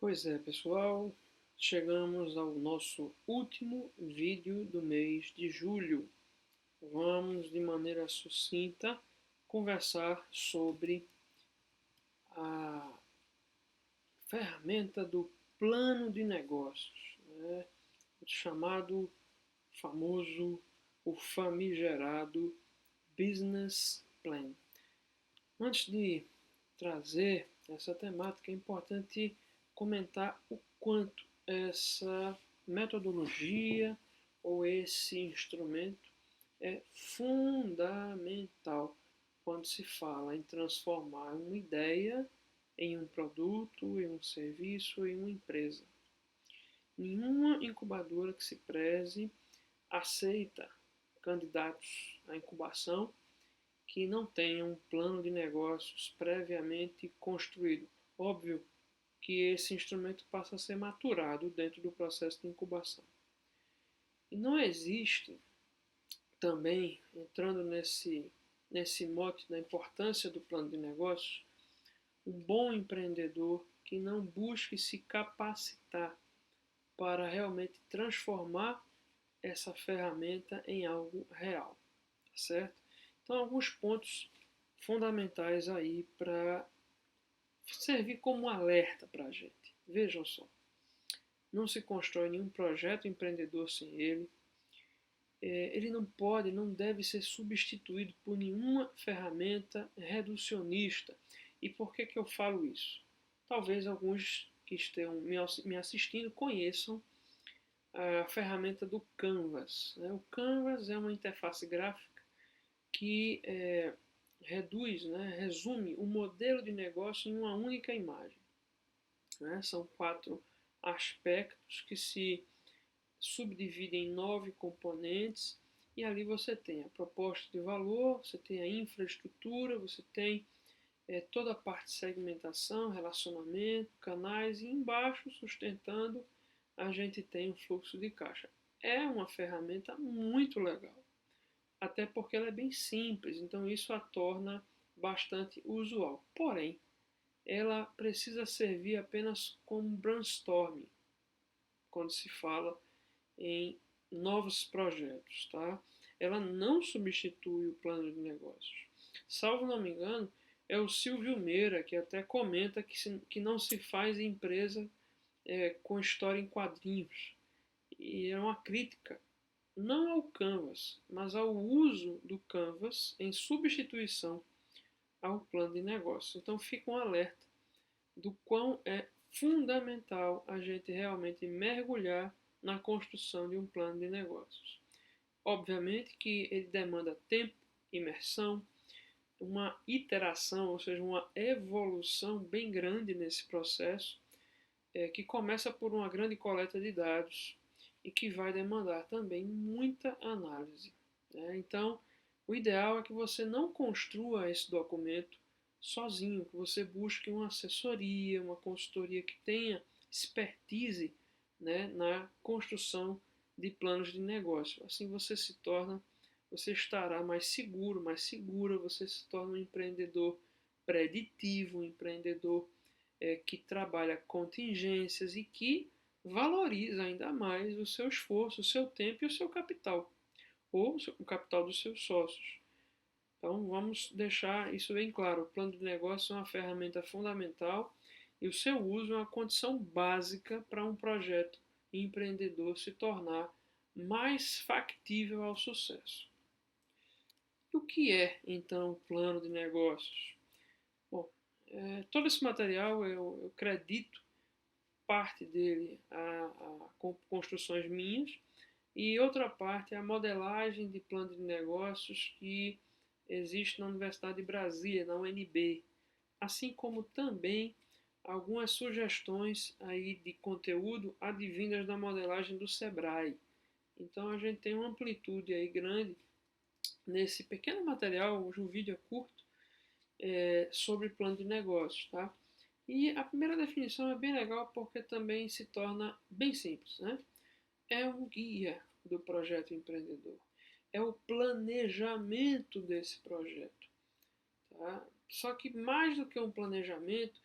Pois é, pessoal, chegamos ao nosso último vídeo do mês de julho. Vamos, de maneira sucinta, conversar sobre a ferramenta do plano de negócios, né? O chamado, famoso, o famigerado Business Plan. Antes de trazer essa temática, é importante comentar o quanto essa metodologia ou esse instrumento é fundamental quando se fala em transformar uma ideia em um produto, em um serviço, em uma empresa. Nenhuma incubadora que se preze aceita candidatos à incubação que não tenham um plano de negócios previamente construído. Óbvio que esse instrumento passa a ser maturado dentro do processo de incubação. E não existe também, entrando nesse mote da importância do plano de negócios, um bom empreendedor que não busque se capacitar para realmente transformar essa ferramenta em algo real, tá certo? Então, alguns pontos fundamentais aí para servir como um alerta para a gente. Vejam só, não se constrói nenhum projeto empreendedor sem ele. Ele não pode, não deve ser substituído por nenhuma ferramenta reducionista. E por que eu falo isso? Talvez alguns que estejam me assistindo conheçam a ferramenta do Canvas. O Canvas é uma interface gráfica que reduz, resume o modelo de negócio em uma única imagem. São 4 aspectos que se subdividem em 9 componentes e ali você tem a proposta de valor, você tem a infraestrutura, você tem toda a parte de segmentação, relacionamento, canais e embaixo, sustentando, a gente tem o fluxo de caixa. É uma ferramenta muito legal, até porque ela é bem simples, então isso a torna bastante usual. Porém, ela precisa servir apenas como brainstorming quando se fala em novos projetos, tá? Ela não substitui o plano de negócios. Salvo não me engano, é o Silvio Meira que até comenta que não se faz empresa com história em quadrinhos. E é uma crítica não ao Canvas, mas ao uso do Canvas em substituição ao plano de negócio. Então fica um alerta do quão é fundamental a gente realmente mergulhar na construção de um plano de negócios. Obviamente que ele demanda tempo, imersão, uma iteração, ou seja, uma evolução bem grande nesse processo, que começa por uma grande coleta de dados e que vai demandar também muita análise. Então, o ideal é que você não construa esse documento sozinho, que você busque uma assessoria, uma consultoria que tenha expertise, na construção de planos de negócio. Assim você estará mais seguro, mais segura, você se torna um empreendedor preditivo, um empreendedor que trabalha contingências e que valoriza ainda mais o seu esforço, o seu tempo e o seu capital, ou o capital dos seus sócios. Então vamos deixar isso bem claro. O plano de negócio é uma ferramenta fundamental e o seu uso é uma condição básica para um projeto empreendedor se tornar mais factível ao sucesso. E o que é, então, o plano de negócios? Bom, todo esse material eu acredito parte dele a construções minhas e outra parte é a modelagem de plano de negócios que existe na Universidade de Brasília, na UNB, assim como também algumas sugestões aí de conteúdo advindas da modelagem do Sebrae. Então a gente tem uma amplitude aí grande nesse pequeno material, hoje o vídeo é curto, sobre plano de negócios, tá? E a primeira definição é bem legal porque também se torna bem simples, né? É um guia do projeto empreendedor. É o planejamento desse projeto, tá? Só que mais do que um planejamento,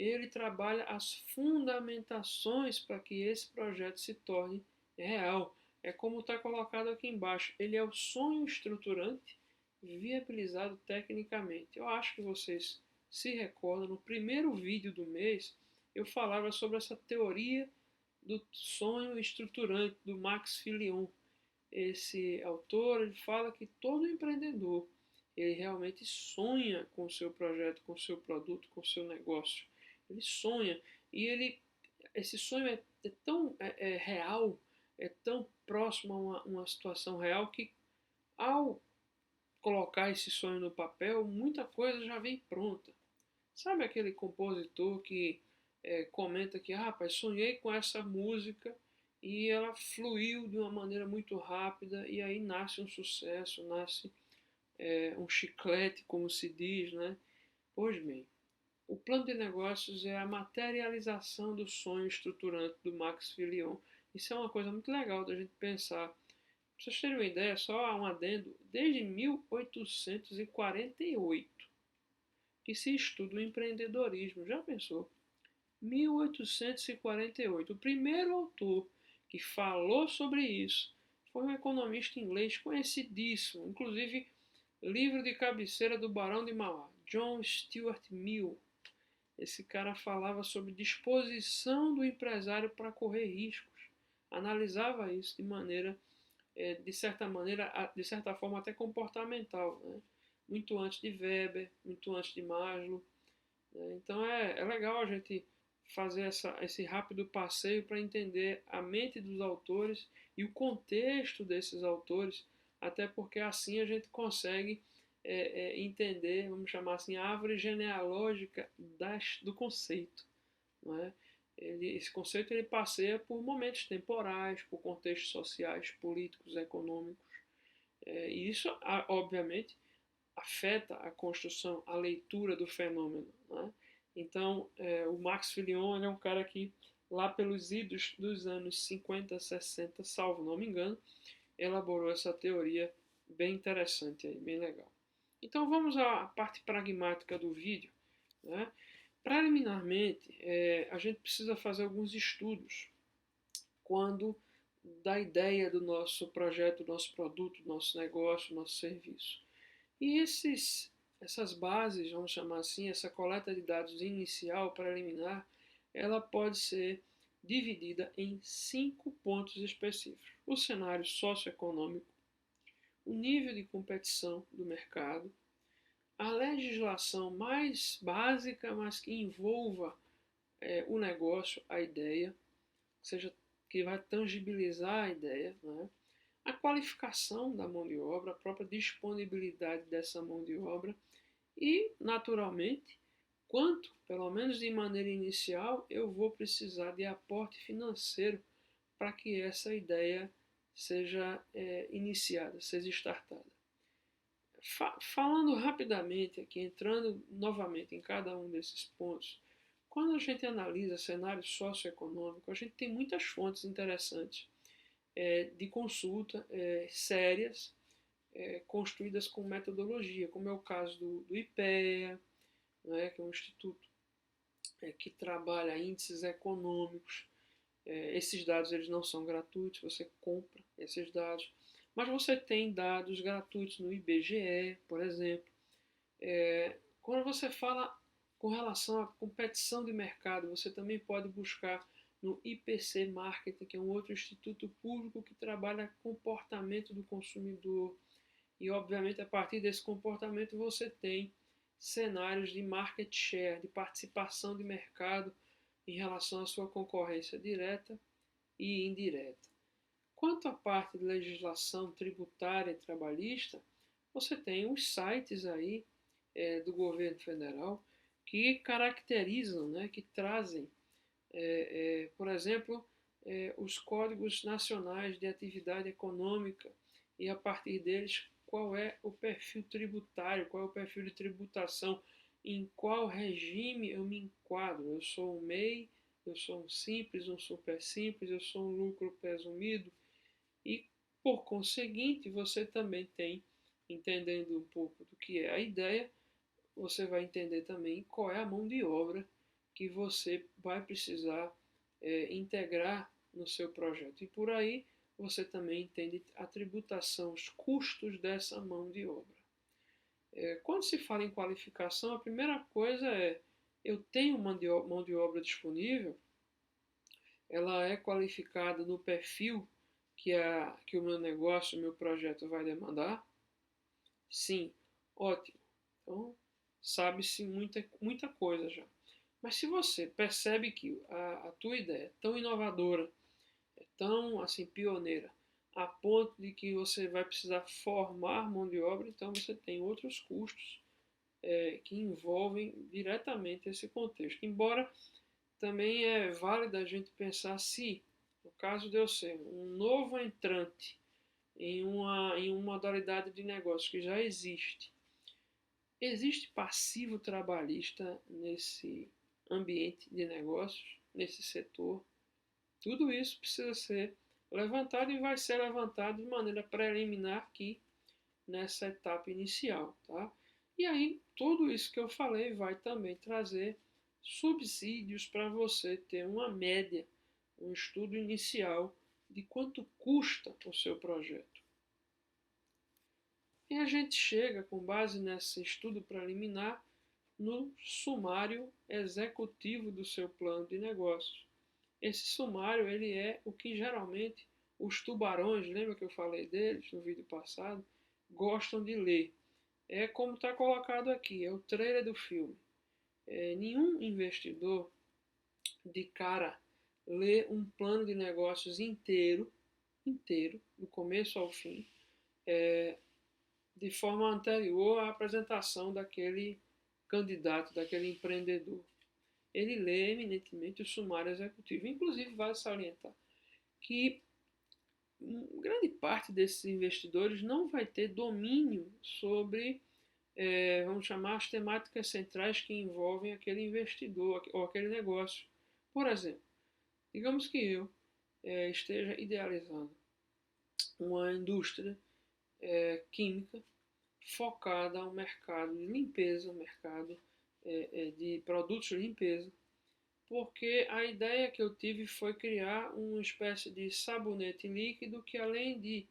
ele trabalha as fundamentações para que esse projeto se torne real. É como está colocado aqui embaixo. Ele é o sonho estruturante viabilizado tecnicamente. Eu acho que vocês se recordam, no primeiro vídeo do mês, eu falava sobre essa teoria do sonho estruturante do Max Fillion. Esse autor, ele fala que todo empreendedor, ele realmente sonha com o seu projeto, com o seu produto, com o seu negócio. Ele sonha e esse sonho é tão real, é tão próximo a uma situação real que, ao colocar esse sonho no papel, muita coisa já vem pronta. Sabe aquele compositor que comenta que, rapaz, sonhei com essa música e ela fluiu de uma maneira muito rápida e aí nasce um sucesso, nasce um chiclete, como se diz, né? Pois bem, o plano de negócios é a materialização do sonho estruturante do Max Fillion. Isso é uma coisa muito legal da gente pensar. Para vocês terem uma ideia, só um adendo, desde 1848 que se estuda o empreendedorismo. Já pensou? 1848. O primeiro autor que falou sobre isso foi um economista inglês conhecidíssimo, inclusive livro de cabeceira do Barão de Mauá, John Stuart Mill. Esse cara falava sobre disposição do empresário para correr riscos. Analisava isso de maneira, de certa forma até comportamental, né? Muito antes de Weber, muito antes de Maslow. Né? Então é legal a gente fazer esse rápido passeio para entender a mente dos autores e o contexto desses autores, até porque assim a gente consegue entender, vamos chamar assim, a árvore genealógica do conceito. Não é? Esse conceito ele passeia por momentos temporais, por contextos sociais, políticos, econômicos. E isso, obviamente, afeta a construção, a leitura do fenômeno. Né? Então, o Max Fillion é um cara que, lá pelos idos dos anos 50, 60, salvo não me engano, elaborou essa teoria bem interessante, aí, bem legal. Então, vamos à parte pragmática do vídeo. Né? Preliminarmente, a gente precisa fazer alguns estudos quando da ideia do nosso projeto, do nosso produto, do nosso negócio, do nosso serviço. E essas bases, vamos chamar assim, essa coleta de dados inicial, preliminar, ela pode ser dividida em 5 pontos específicos. O cenário socioeconômico, o nível de competição do mercado, a legislação mais básica, mas que envolva o negócio, a ideia, seja que vai tangibilizar a ideia, né? A qualificação da mão de obra, a própria disponibilidade dessa mão de obra e, naturalmente, quanto, pelo menos de maneira inicial, eu vou precisar de aporte financeiro para que essa ideia seja iniciada, seja startada. Falando rapidamente aqui, entrando novamente em cada um desses pontos, quando a gente analisa cenário socioeconômico, a gente tem muitas fontes interessantes de consulta sérias, construídas com metodologia, como é o caso do IPEA, né, que é um instituto que trabalha índices econômicos. Esses dados eles não são gratuitos, você compra esses dados, mas você tem dados gratuitos no IBGE, por exemplo. Quando você fala com relação à competição de mercado, você também pode buscar no IPC Marketing, que é um outro instituto público que trabalha comportamento do consumidor. E, obviamente, a partir desse comportamento você tem cenários de market share, de participação de mercado em relação à sua concorrência direta e indireta. Quanto à parte de legislação tributária e trabalhista, você tem os sites aí do governo federal que caracterizam, né, que trazem, por exemplo, os códigos nacionais de atividade econômica e, a partir deles, qual é o perfil tributário, qual é o perfil de tributação, em qual regime eu me enquadro. Eu sou um MEI, eu sou um simples, um super simples, eu sou um lucro presumido. E, por conseguinte, você também tem, entendendo um pouco do que é a ideia, você vai entender também qual é a mão de obra que você vai precisar integrar no seu projeto. E por aí você também entende a tributação, os custos dessa mão de obra. Quando se fala em qualificação, a primeira coisa é: eu tenho mão de obra disponível, ela é qualificada no perfil que o meu negócio, o meu projeto vai demandar? Sim, ótimo. Então, sabe-se muita coisa já. Mas se você percebe que a tua ideia é tão inovadora, é tão assim pioneira, a ponto de que você vai precisar formar mão de obra, então você tem outros custos que envolvem diretamente esse contexto. Embora também é válido a gente pensar se, no caso de eu ser um novo entrante em uma modalidade de negócio que já existe passivo trabalhista nesse ambiente de negócios, nesse setor. Tudo isso precisa ser levantado e vai ser levantado de maneira preliminar aqui nessa etapa inicial, tá? E aí, tudo isso que eu falei vai também trazer subsídios para você ter uma média, um estudo inicial de quanto custa o seu projeto. E a gente chega, com base nesse estudo preliminar, no sumário executivo do seu plano de negócios. Esse sumário ele é o que geralmente os tubarões, lembra que eu falei deles no vídeo passado, gostam de ler. É como está colocado aqui, é o trailer do filme. Nenhum investidor de cara lê um plano de negócios inteiro, do começo ao fim, de forma anterior à apresentação daquele candidato, daquele empreendedor. Ele lê eminentemente o sumário executivo. Inclusive, vale salientar que grande parte desses investidores não vai ter domínio sobre, vamos chamar, as temáticas centrais que envolvem aquele investidor ou aquele negócio. Por exemplo, digamos que eu esteja idealizando uma indústria química focada ao mercado de limpeza, mercado de produtos de limpeza, porque a ideia que eu tive foi criar uma espécie de sabonete líquido que, além de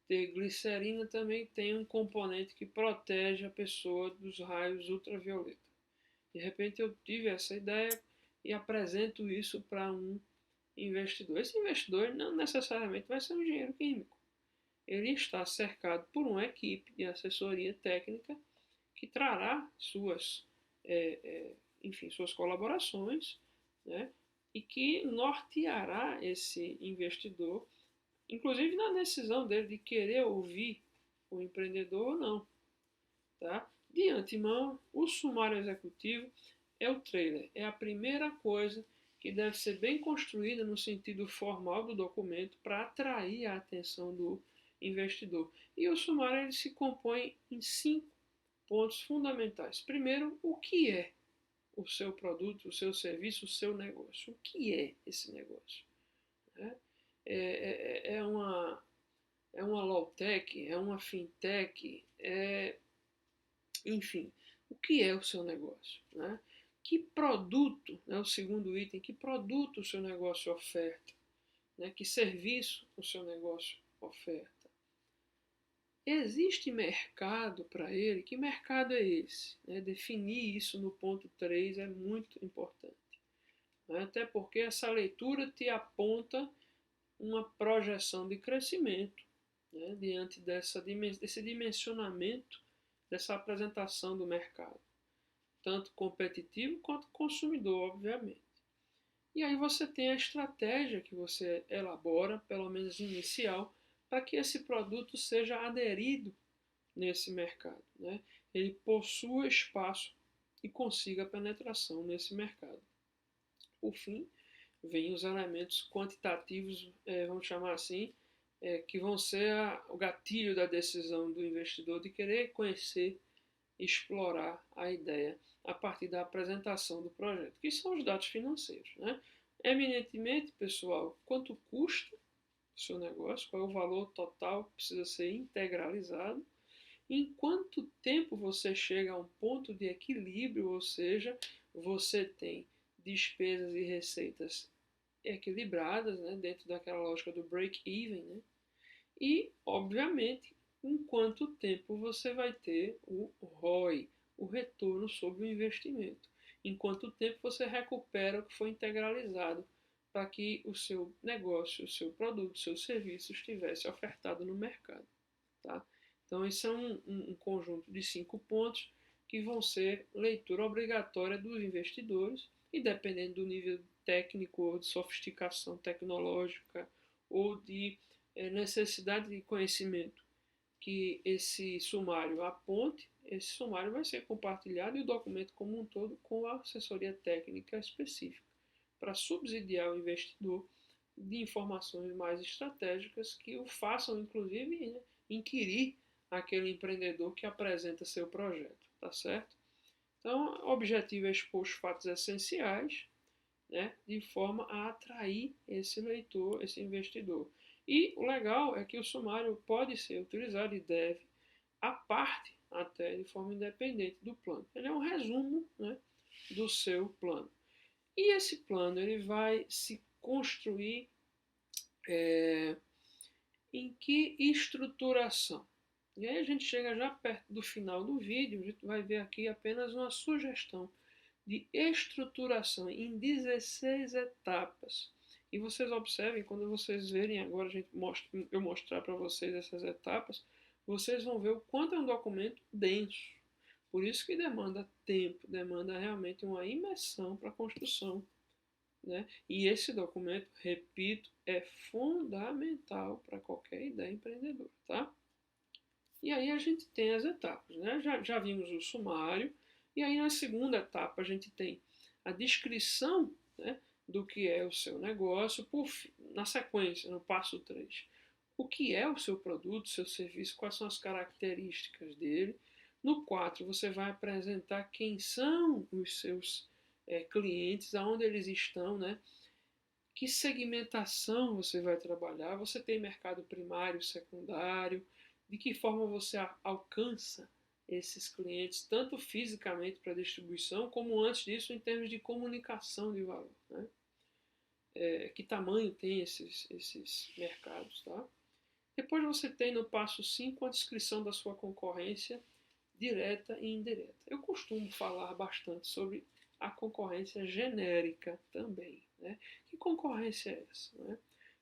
ter glicerina, também tem um componente que protege a pessoa dos raios ultravioleta. De repente eu tive essa ideia e apresento isso para um investidor. Esse investidor não necessariamente vai ser um engenheiro químico. Ele está cercado por uma equipe de assessoria técnica que trará suas colaborações, né, e que norteará esse investidor, inclusive na decisão dele de querer ouvir o empreendedor ou não. Tá? De antemão, o sumário executivo é o trailer, é a primeira coisa que deve ser bem construída no sentido formal do documento para atrair a atenção do investidor. E o sumário ele se compõe em 5 pontos fundamentais. Primeiro, o que é o seu produto, o seu serviço, o seu negócio? O que é esse negócio? É uma low-tech? É uma fintech? Enfim, o que é o seu negócio? Né? Que produto, o segundo item, que produto o seu negócio oferta? Né? Que serviço o seu negócio oferta? Existe mercado para ele? Que mercado é esse? Definir isso no ponto 3 é muito importante. Até porque essa leitura te aponta uma projeção de crescimento diante desse dimensionamento, dessa apresentação do mercado, tanto competitivo quanto consumidor, obviamente. E aí você tem a estratégia que você elabora, pelo menos inicial, para que esse produto seja aderido nesse mercado. Ele possua espaço e consiga penetração nesse mercado. Por fim, vêm os elementos quantitativos, vamos chamar assim, que vão ser o gatilho da decisão do investidor de querer conhecer, explorar a ideia a partir da apresentação do projeto, que são os dados financeiros. Eminentemente, pessoal, quanto custa o seu negócio, qual é o valor total que precisa ser integralizado, em quanto tempo você chega a um ponto de equilíbrio, ou seja, você tem despesas e receitas equilibradas, né, dentro daquela lógica do break-even, né, e, obviamente, em quanto tempo você vai ter o ROI, o retorno sobre o investimento, em quanto tempo você recupera o que foi integralizado para que o seu negócio, o seu produto, o seu serviço estivesse ofertado no mercado. Tá? Então, isso é um conjunto de 5 pontos que vão ser leitura obrigatória dos investidores e, dependendo do nível técnico ou de sofisticação tecnológica ou de necessidade de conhecimento que esse sumário aponte, esse sumário vai ser compartilhado e o documento como um todo com a assessoria técnica específica para subsidiar o investidor de informações mais estratégicas que o façam, inclusive, né, inquirir aquele empreendedor que apresenta seu projeto, tá certo? Então, o objetivo é expor os fatos essenciais, né, de forma a atrair esse leitor, esse investidor. E o legal é que o sumário pode ser utilizado e deve, à parte, até de forma independente do plano. Ele é um resumo, né, do seu plano. E esse plano ele vai se construir em que estruturação? E aí a gente chega já perto do final do vídeo, a gente vai ver aqui apenas uma sugestão de estruturação em 16 etapas. E vocês observem, quando vocês verem agora eu mostrar para vocês essas etapas, vocês vão ver o quanto é um documento denso. Por isso que demanda tempo, demanda realmente uma imersão para a construção, né? E esse documento, repito, é fundamental para qualquer ideia empreendedora, tá? E aí a gente tem as etapas, né? Já vimos o sumário, e aí na segunda etapa a gente tem a descrição, né, do que é o seu negócio, na sequência, no passo 3. O que é o seu produto, seu serviço, quais são as características dele. No 4, você vai apresentar quem são os seus clientes, aonde eles estão, né? Que segmentação você vai trabalhar? Você tem mercado primário, secundário? De que forma você alcança esses clientes, tanto fisicamente para distribuição, como antes disso em termos de comunicação de valor, né? Que tamanho tem esses mercados, tá? Depois você tem no passo 5 a descrição da sua concorrência direta e indireta. Eu costumo falar bastante sobre a concorrência genérica também, né? Que concorrência é essa, né?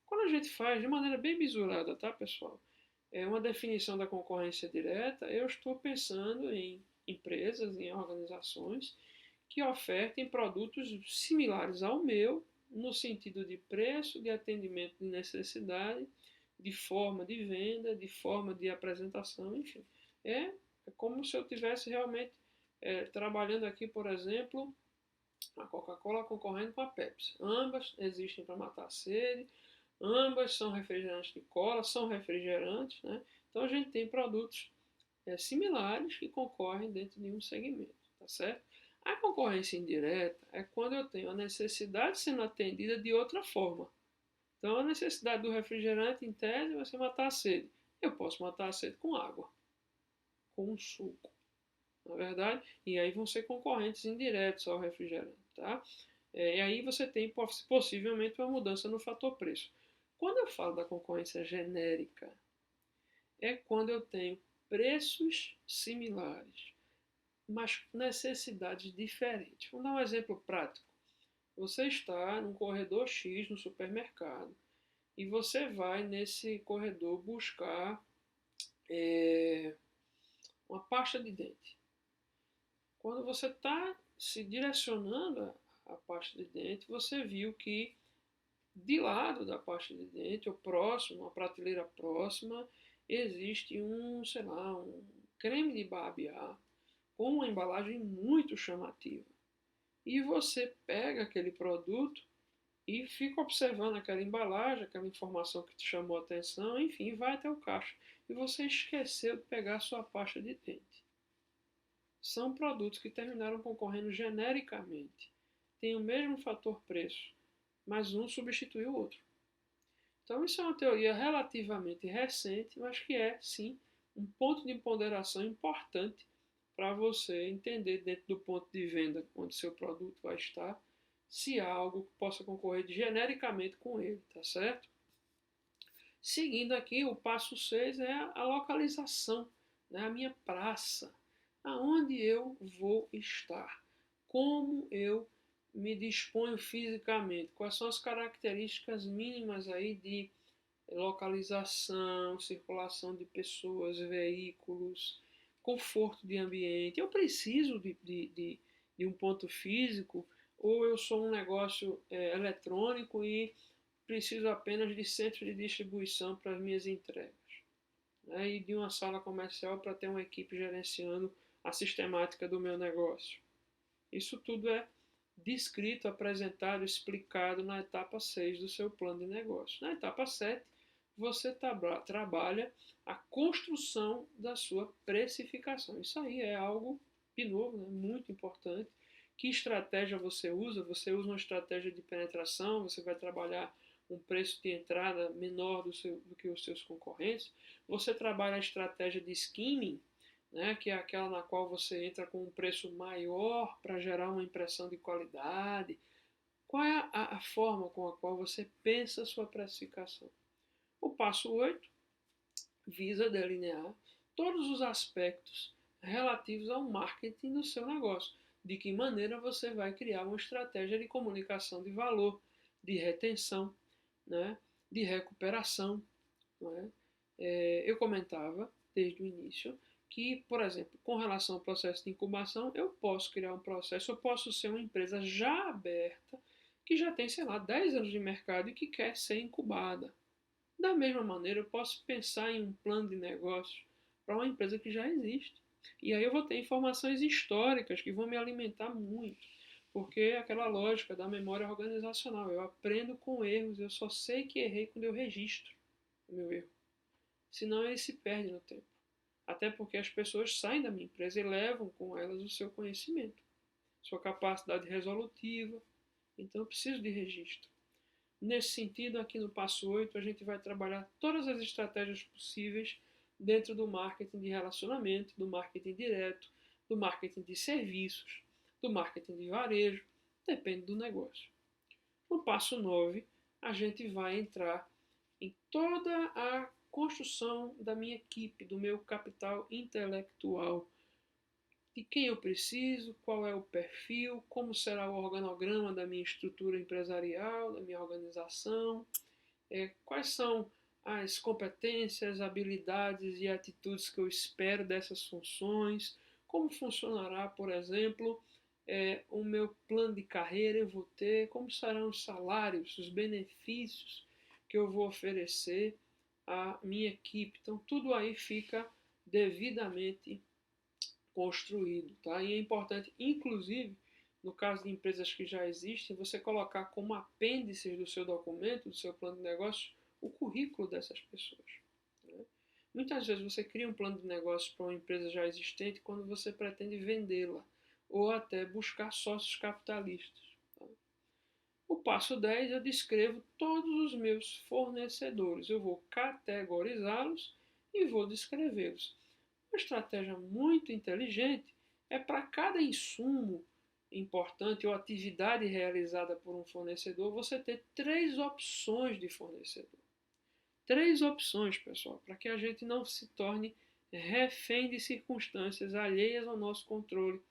Quando a gente faz de maneira bem mesurada, tá, pessoal? É uma definição da concorrência direta, eu estou pensando em empresas, em organizações que ofertem produtos similares ao meu, no sentido de preço, de atendimento de necessidade, de forma de venda, de forma de apresentação, enfim. É, é como se eu tivesse realmente trabalhando aqui, por exemplo, a Coca-Cola concorrendo com a Pepsi. Ambas existem para matar a sede, ambas são refrigerantes de cola, são refrigerantes, né? Então a gente tem produtos similares que concorrem dentro de um segmento, tá certo? A concorrência indireta é quando eu tenho a necessidade sendo atendida de outra forma. Então, a necessidade do refrigerante, em tese, vai ser matar a sede. Eu posso matar a sede com água, com um suco, na verdade? E aí vão ser concorrentes indiretos ao refrigerante, tá? E aí você tem possivelmente uma mudança no fator preço. Quando eu falo da concorrência genérica, é quando eu tenho preços similares, mas necessidades diferentes. Vamos dar um exemplo prático. Você está num corredor X no supermercado e você vai nesse corredor buscar uma pasta de dente. Quando você está se direcionando à pasta de dente, você viu que de lado da pasta de dente, ou próximo, uma prateleira próxima, existe sei lá, um creme de barbear com uma embalagem muito chamativa. E você pega aquele produto e fica observando aquela embalagem, aquela informação que te chamou a atenção, enfim, vai até o caixa. E você esqueceu de pegar a sua pasta de dente. São produtos que terminaram concorrendo genericamente. Tem o mesmo fator preço, mas um substitui o outro. Então isso é uma teoria relativamente recente, mas que é, sim, um ponto de ponderação importante para você entender dentro do ponto de venda onde seu produto vai estar, se há algo que possa concorrer genericamente com ele, tá certo? Seguindo aqui, o passo 6 é a localização, né? A minha praça, aonde eu vou estar, como eu me disponho fisicamente, quais são as características mínimas aí de localização, circulação de pessoas, veículos, conforto de ambiente. Eu preciso de um ponto físico ou eu sou um negócio eletrônico e preciso apenas de centro de distribuição para as minhas entregas, né? E de uma sala comercial para ter uma equipe gerenciando a sistemática do meu negócio. Isso tudo é descrito, apresentado, explicado na etapa 6 do seu plano de negócio. Na etapa 7, você trabalha a construção da sua precificação. Isso aí é algo, de novo, né, muito importante. Que estratégia você usa? Você usa uma estratégia de penetração, você vai trabalhar um preço de entrada menor do que os seus concorrentes. Você trabalha a estratégia de skimming, né, que é aquela na qual você entra com um preço maior para gerar uma impressão de qualidade. Qual é a forma com a qual você pensa a sua precificação? O passo 8 visa delinear todos os aspectos relativos ao marketing do seu negócio. De que maneira você vai criar uma estratégia de comunicação de valor, de retenção, né, de recuperação. Né? Eu comentava desde o início que, por exemplo, com relação ao processo de incubação, eu posso criar um processo, eu posso ser uma empresa já aberta, que já tem, sei lá, 10 anos de mercado e que quer ser incubada. Da mesma maneira, eu posso pensar em um plano de negócio para uma empresa que já existe. E aí eu vou ter informações históricas que vão me alimentar muito. Porque é aquela lógica da memória organizacional. Eu aprendo com erros, eu só sei que errei quando eu registro o meu erro. Senão ele se perde no tempo. Até porque as pessoas saem da minha empresa e levam com elas o seu conhecimento, sua capacidade resolutiva. Então eu preciso de registro. Nesse sentido, aqui no passo 8, a gente vai trabalhar todas as estratégias possíveis dentro do marketing de relacionamento, do marketing direto, do marketing de serviços, do marketing de varejo, depende do negócio. No passo 9, a gente vai entrar em toda a construção da minha equipe, do meu capital intelectual, de quem eu preciso, qual é o perfil, como será o organograma da minha estrutura empresarial, da minha organização, quais são as competências, habilidades e atitudes que eu espero dessas funções, como funcionará, por exemplo, o meu plano de carreira eu vou ter, como serão os salários, os benefícios que eu vou oferecer à minha equipe. Então, tudo aí fica devidamente construído, tá? E é importante, inclusive, no caso de empresas que já existem, você colocar como apêndice do seu documento, do seu plano de negócio, o currículo dessas pessoas. Né? Muitas vezes você cria um plano de negócio para uma empresa já existente quando você pretende vendê-la ou até buscar sócios capitalistas. Tá? O passo 10 eu descrevo todos os meus fornecedores. Eu vou categorizá-los e vou descrevê-los. Uma estratégia muito inteligente é para cada insumo importante ou atividade realizada por um fornecedor, você ter 3 opções de fornecedor. 3 opções, pessoal, para que a gente não se torne refém de circunstâncias alheias ao nosso controle,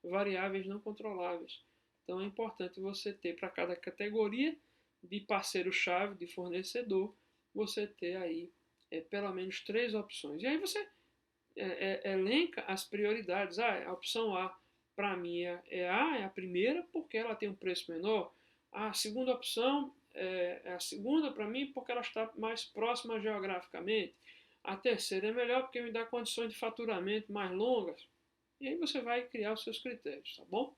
variáveis não controláveis. Então é importante você ter para cada categoria de parceiro-chave, de fornecedor, você ter aí pelo menos 3 opções. E aí você elenca as prioridades. A opção A, para mim, é a primeira, porque ela tem um preço menor. A segunda opção é a segunda para mim, porque ela está mais próxima geograficamente. A terceira é melhor, porque me dá condições de faturamento mais longas. E aí você vai criar os seus critérios, tá bom?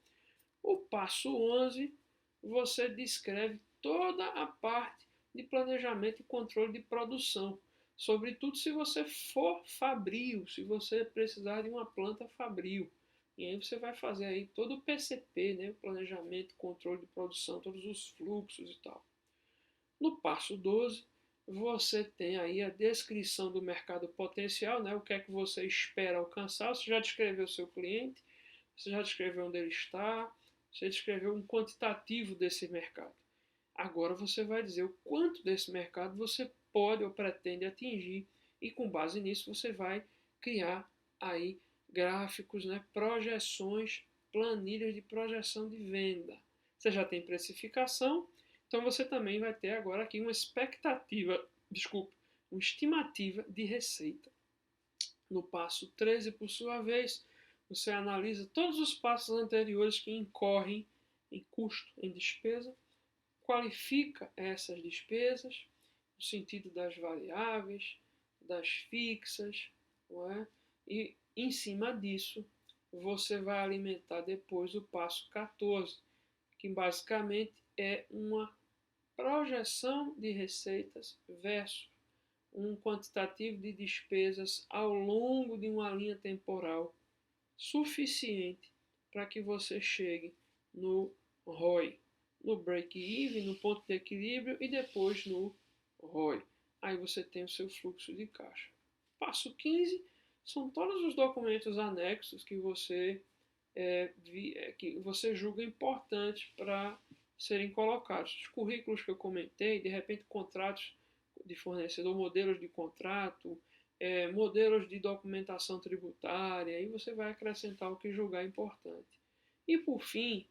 O passo 11, você descreve toda a parte de planejamento e controle de produção. Sobretudo se você for fabril, se você precisar de uma planta fabril. E aí você vai fazer aí todo o PCP, né? O planejamento, controle de produção, todos os fluxos e tal. No passo 12, você tem aí a descrição do mercado potencial, né? O que é que você espera alcançar. Você já descreveu o seu cliente, você já descreveu onde ele está, você descreveu um quantitativo desse mercado. Agora você vai dizer o quanto desse mercado você pode ou pretende atingir e com base nisso você vai criar aí gráficos, né, projeções, planilhas de projeção de venda. Você já tem precificação, então você também vai ter agora aqui uma expectativa, desculpe, uma estimativa de receita. No passo 13, por sua vez, você analisa todos os passos anteriores que incorrem em custo, em despesa, qualifica essas despesas, no sentido das variáveis, das fixas, não é? E em cima disso, você vai alimentar depois o passo 14, que basicamente é uma projeção de receitas versus um quantitativo de despesas ao longo de uma linha temporal suficiente para que você chegue no ROI, no break-even, no ponto de equilíbrio e depois no ROI. Aí você tem o seu fluxo de caixa. Passo 15 são todos os documentos anexos que você julga importantes para serem colocados. Os currículos que eu comentei, de repente contratos de fornecedor, modelos de contrato, modelos de documentação tributária, aí você vai acrescentar o que julgar importante. E por fim,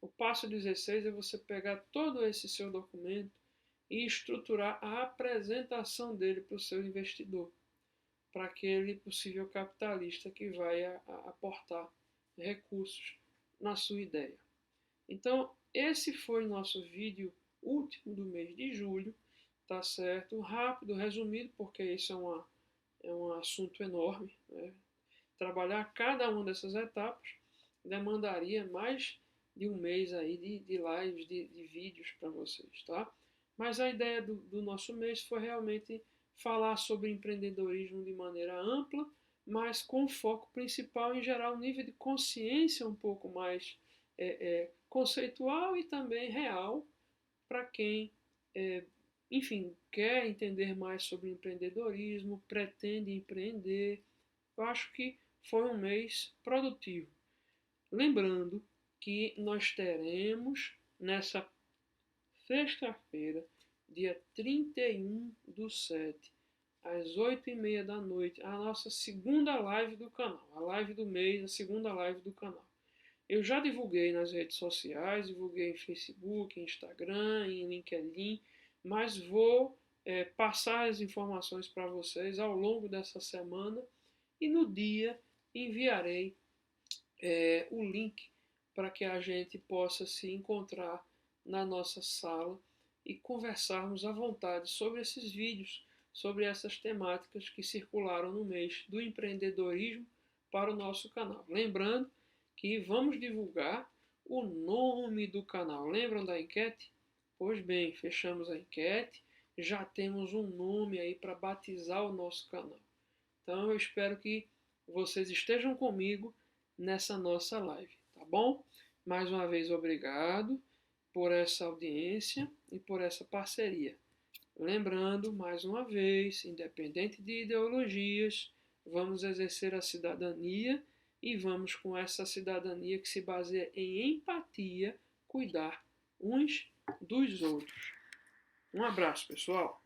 o passo 16 é você pegar todo esse seu documento e estruturar a apresentação dele para o seu investidor, para aquele possível capitalista que vai aportar recursos na sua ideia. Então, esse foi o nosso vídeo último do mês de julho, tá certo? Rápido, resumido, porque isso é um assunto enorme, né? Trabalhar cada uma dessas etapas demandaria mais de um mês aí de lives, de vídeos para vocês, tá? Mas a ideia do nosso mês foi realmente falar sobre empreendedorismo de maneira ampla, mas com foco principal em gerar um nível de consciência um pouco mais conceitual e também real para quem, enfim, quer entender mais sobre empreendedorismo, pretende empreender. Eu acho que foi um mês produtivo. Lembrando que nós teremos nessa sexta-feira, dia 31/7, às 8h30 da noite, a nossa segunda live do canal, a live do mês, a segunda live do canal. Eu já divulguei nas redes sociais, divulguei em Facebook, Instagram, em LinkedIn, mas vou passar as informações para vocês ao longo dessa semana e no dia enviarei o link para que a gente possa se encontrar na nossa sala e conversarmos à vontade sobre esses vídeos, sobre essas temáticas que circularam no mês do empreendedorismo para o nosso canal. Lembrando que vamos divulgar o nome do canal. Lembram da enquete? Pois bem, fechamos a enquete, já temos um nome aí para batizar o nosso canal. Então eu espero que vocês estejam comigo nessa nossa live, tá bom? Mais uma vez, obrigado por essa audiência e por essa parceria. Lembrando, mais uma vez, independente de ideologias, vamos exercer a cidadania e vamos, com essa cidadania que se baseia em empatia, cuidar uns dos outros. Um abraço, pessoal!